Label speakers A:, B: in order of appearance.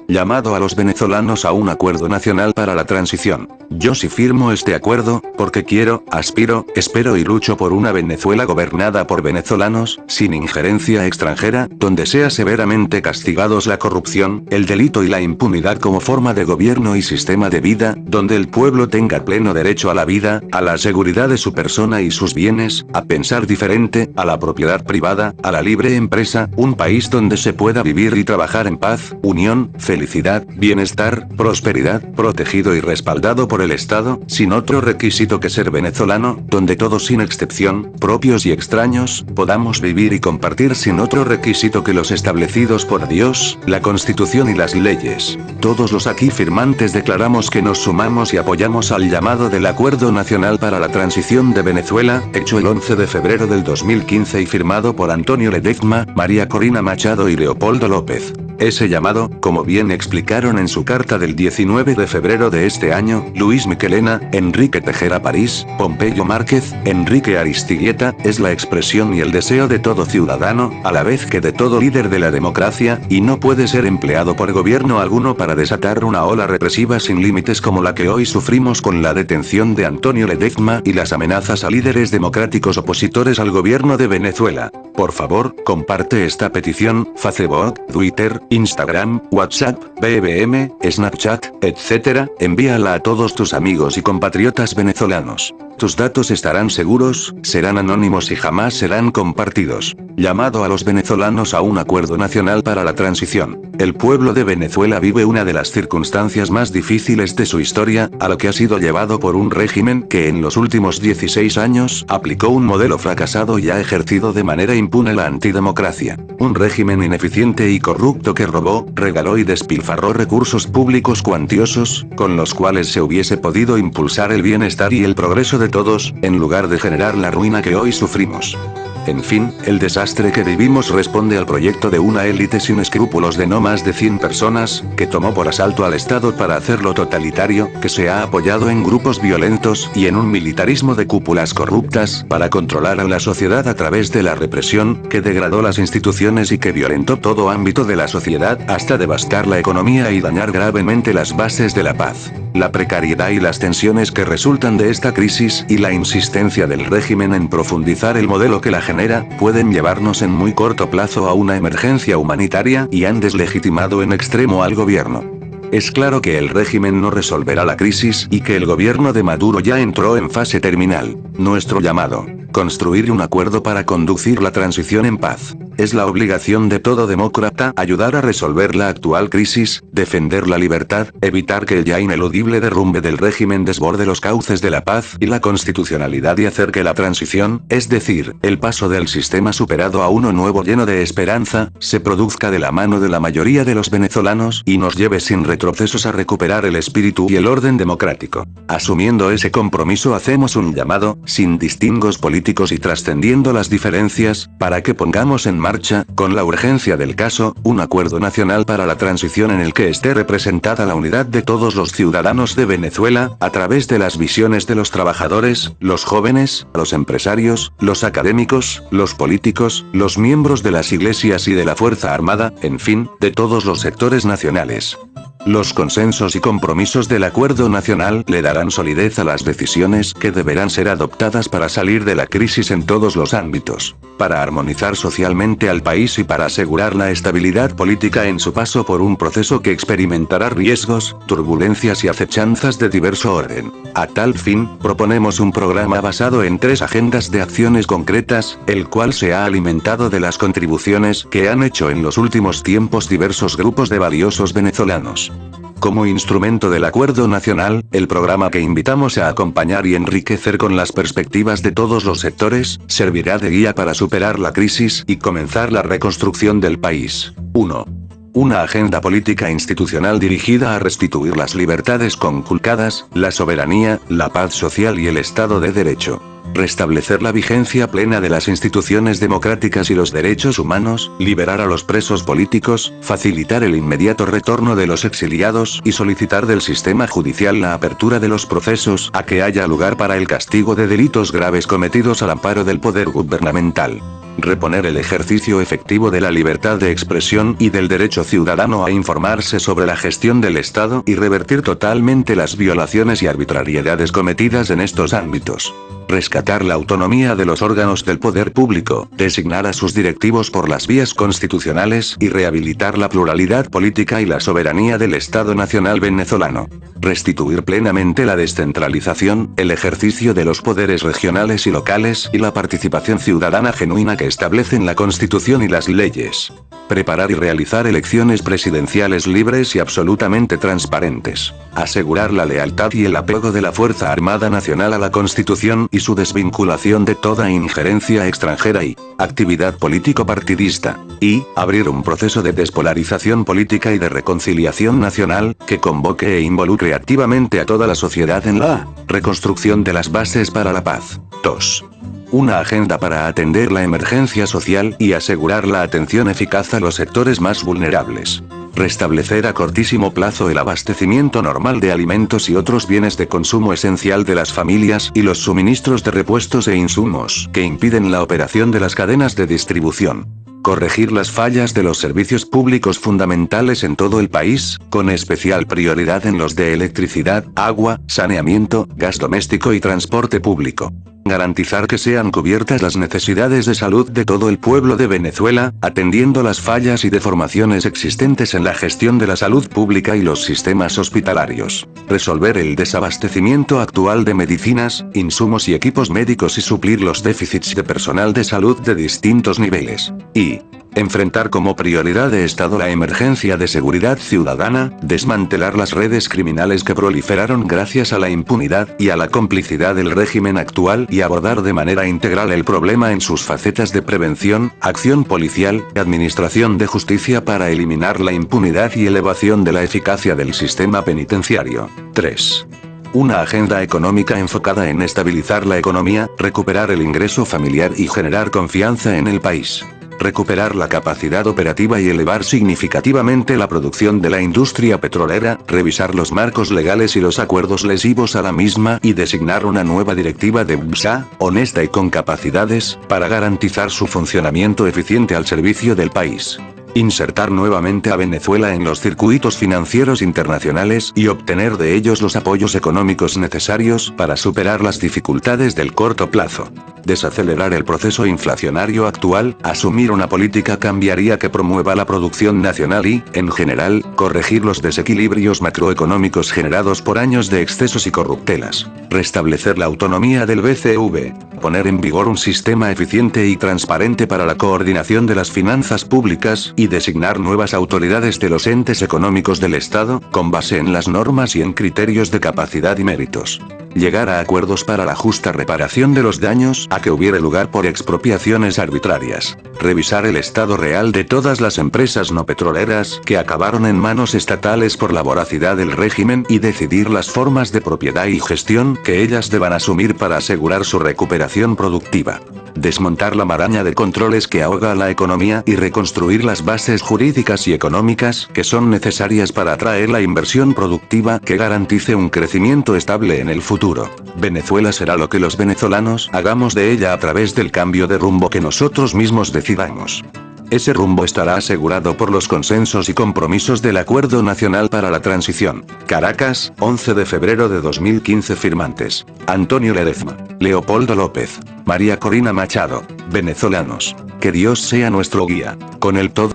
A: Llamado a los venezolanos a un acuerdo nacional para la transición. Yo sí firmo este acuerdo, porque quiero, aspiro, espero y lucho por una Venezuela gobernada por venezolanos, sin injerencia extranjera, donde sea severamente castigados la corrupción, el delito y la impunidad como forma de gobierno y sistema de vida, donde el pueblo tenga pleno derecho a la vida, a la seguridad de su persona y sus bienes, a pensar diferente, a la propiedad privada, a la libre empresa, un país donde se pueda vivir y trabajar en paz, unión, felicidad, bienestar, prosperidad, protegido y respaldado por el Estado, sin otro requisito que ser venezolano, donde todos sin excepción, propios y extraños, podamos vivir y compartir sin otro requisito que los establecidos por Dios, la Constitución y las leyes. Todos los aquí firmantes declaramos que nos sumamos y apoyamos al llamado del Acuerdo Nacional para la Transición de Venezuela, hecho el 11 de febrero del 2015 y firmado por Antonio Ledezma, María Corina Machado y Leopoldo López. Ese llamado, como bien explicaron en su carta del 19 de febrero de este año, Luis Michelena, Enrique Tejera París, Pompeyo Márquez, Enrique Aristiguieta, es la expresión y el deseo de todo ciudadano, a la vez que de todo líder de la democracia, y no puede ser empleado por gobierno alguno para desatar una ola represiva sin límites como la que hoy sufrimos con la detención de Antonio Ledezma y las amenazas a líderes democráticos opositores al gobierno de Venezuela. Por favor, comparte esta petición, Facebook, Twitter, Instagram, WhatsApp, BBM, Snapchat, etc., envíala a todos tus amigos y compatriotas venezolanos. Tus datos estarán seguros, serán anónimos y jamás serán compartidos. Llamado a los venezolanos a un acuerdo nacional para la transición. El pueblo de Venezuela vive una de las circunstancias más difíciles de su historia, a lo que ha sido llevado por un régimen que en los últimos 16 años aplicó un modelo fracasado y ha ejercido de manera impune la antidemocracia. Un régimen ineficiente y corrupto que robó, regaló y despilfarró recursos públicos cuantiosos, con los cuales se hubiese podido impulsar el bienestar y el progreso de todos, en lugar de generar la ruina que hoy sufrimos. En fin, el desastre que vivimos responde al proyecto de una élite sin escrúpulos de no más de 100 personas, que tomó por asalto al Estado para hacerlo totalitario, que se ha apoyado en grupos violentos y en un militarismo de cúpulas corruptas, para controlar a la sociedad a través de la represión, que degradó las instituciones y que violentó todo ámbito de la sociedad, hasta devastar la economía y dañar gravemente las bases de la paz. La precariedad y las tensiones que resultan de esta crisis, y la insistencia del régimen en profundizar el modelo que la genera, pueden llevarnos en muy corto plazo a una emergencia humanitaria, y han deslegitimado en extremo al gobierno. Es claro que el régimen no resolverá la crisis, y que el gobierno de Maduro ya entró en fase terminal. Nuestro llamado: construir un acuerdo para conducir la transición en paz. Es la obligación de todo demócrata ayudar a resolver la actual crisis, defender la libertad, evitar que el ya ineludible derrumbe del régimen desborde los cauces de la paz y la constitucionalidad y hacer que la transición, es decir, el paso del sistema superado a uno nuevo lleno de esperanza, se produzca de la mano de la mayoría de los venezolanos y nos lleve sin retrocesos a recuperar el espíritu y el orden democrático. Asumiendo ese compromiso hacemos un llamado, sin distingos políticos y trascendiendo las diferencias, para que pongamos en marcha, con la urgencia del caso, un acuerdo nacional para la transición en el que esté representada la unidad de todos los ciudadanos de Venezuela, a través de las visiones de los trabajadores, los jóvenes, los empresarios, los académicos, los políticos, los miembros de las iglesias y de la Fuerza Armada, en fin, de todos los sectores nacionales. Los consensos y compromisos del Acuerdo Nacional le darán solidez a las decisiones que deberán ser adoptadas para salir de la crisis en todos los ámbitos, para armonizar socialmente al país y para asegurar la estabilidad política en su paso por un proceso que experimentará riesgos, turbulencias y acechanzas de diverso orden. A tal fin, proponemos un programa basado en 3 agendas de acciones concretas, el cual se ha alimentado de las contribuciones que han hecho en los últimos tiempos diversos grupos de valiosos venezolanos. Como instrumento del Acuerdo Nacional, el programa que invitamos a acompañar y enriquecer con las perspectivas de todos los sectores, servirá de guía para superar la crisis y comenzar la reconstrucción del país. 1. Una agenda política institucional dirigida a restituir las libertades conculcadas, la soberanía, la paz social y el Estado de Derecho. Restablecer la vigencia plena de las instituciones democráticas y los derechos humanos, liberar a los presos políticos, facilitar el inmediato retorno de los exiliados y solicitar del sistema judicial la apertura de los procesos a que haya lugar para el castigo de delitos graves cometidos al amparo del poder gubernamental. Reponer el ejercicio efectivo de la libertad de expresión y del derecho ciudadano a informarse sobre la gestión del Estado y revertir totalmente las violaciones y arbitrariedades cometidas en estos ámbitos. Rescatar la autonomía de los órganos del poder público, designar a sus directivos por las vías constitucionales y rehabilitar la pluralidad política y la soberanía del Estado Nacional venezolano. Restituir plenamente la descentralización, el ejercicio de los poderes regionales y locales y la participación ciudadana genuina que establecen la Constitución y las leyes. Preparar y realizar elecciones presidenciales libres y absolutamente transparentes. Asegurar la lealtad y el apego de la Fuerza Armada Nacional a la Constitución y su desvinculación de toda injerencia extranjera y actividad político-partidista. Y abrir un proceso de despolarización política y de reconciliación nacional, que convoque e involucre activamente a toda la sociedad en la reconstrucción de las bases para la paz. 2. Una agenda para atender la emergencia social y asegurar la atención eficaz a los sectores más vulnerables. Restablecer a cortísimo plazo el abastecimiento normal de alimentos y otros bienes de consumo esencial de las familias y los suministros de repuestos e insumos que impiden la operación de las cadenas de distribución. Corregir las fallas de los servicios públicos fundamentales en todo el país, con especial prioridad en los de electricidad, agua, saneamiento, gas doméstico y transporte público. Garantizar que sean cubiertas las necesidades de salud de todo el pueblo de Venezuela, atendiendo las fallas y deformaciones existentes en la gestión de la salud pública y los sistemas hospitalarios. Resolver el desabastecimiento actual de medicinas, insumos y equipos médicos y suplir los déficits de personal de salud de distintos niveles. Y enfrentar como prioridad de Estado la emergencia de seguridad ciudadana, desmantelar las redes criminales que proliferaron gracias a la impunidad y a la complicidad del régimen actual y abordar de manera integral el problema en sus facetas de prevención, acción policial y administración de justicia para eliminar la impunidad y elevación de la eficacia del sistema penitenciario. 3. Una agenda económica enfocada en estabilizar la economía, recuperar el ingreso familiar y generar confianza en el país. Recuperar la capacidad operativa y elevar significativamente la producción de la industria petrolera, revisar los marcos legales y los acuerdos lesivos a la misma y designar una nueva directiva de BSA, honesta y con capacidades, para garantizar su funcionamiento eficiente al servicio del país. Insertar nuevamente a Venezuela en los circuitos financieros internacionales y obtener de ellos los apoyos económicos necesarios para superar las dificultades del corto plazo. Desacelerar el proceso inflacionario actual, asumir una política cambiaria que promueva la producción nacional y, en general, corregir los desequilibrios macroeconómicos generados por años de excesos y corruptelas. Restablecer la autonomía del BCV. Poner en vigor un sistema eficiente y transparente para la coordinación de las finanzas públicas y designar nuevas autoridades de los entes económicos del Estado, con base en las normas y en criterios de capacidad y méritos. Llegar a acuerdos para la justa reparación de los daños a que hubiere lugar por expropiaciones arbitrarias. Revisar el estado real de todas las empresas no petroleras que acabaron en manos estatales por la voracidad del régimen y decidir las formas de propiedad y gestión que ellas deban asumir para asegurar su recuperación productiva. Desmontar la maraña de controles que ahoga a la economía y reconstruir las bases jurídicas y económicas que son necesarias para atraer la inversión productiva que garantice un crecimiento estable en el futuro. Venezuela será lo que los venezolanos hagamos de ella a través del cambio de rumbo que nosotros mismos decidamos. Ese rumbo estará asegurado por los consensos y compromisos del Acuerdo Nacional para la Transición. Caracas, 11 de febrero de 2015. Firmantes: Antonio Ledezma, Leopoldo López, María Corina Machado. Venezolanos. Que Dios sea nuestro guía. Con el todo.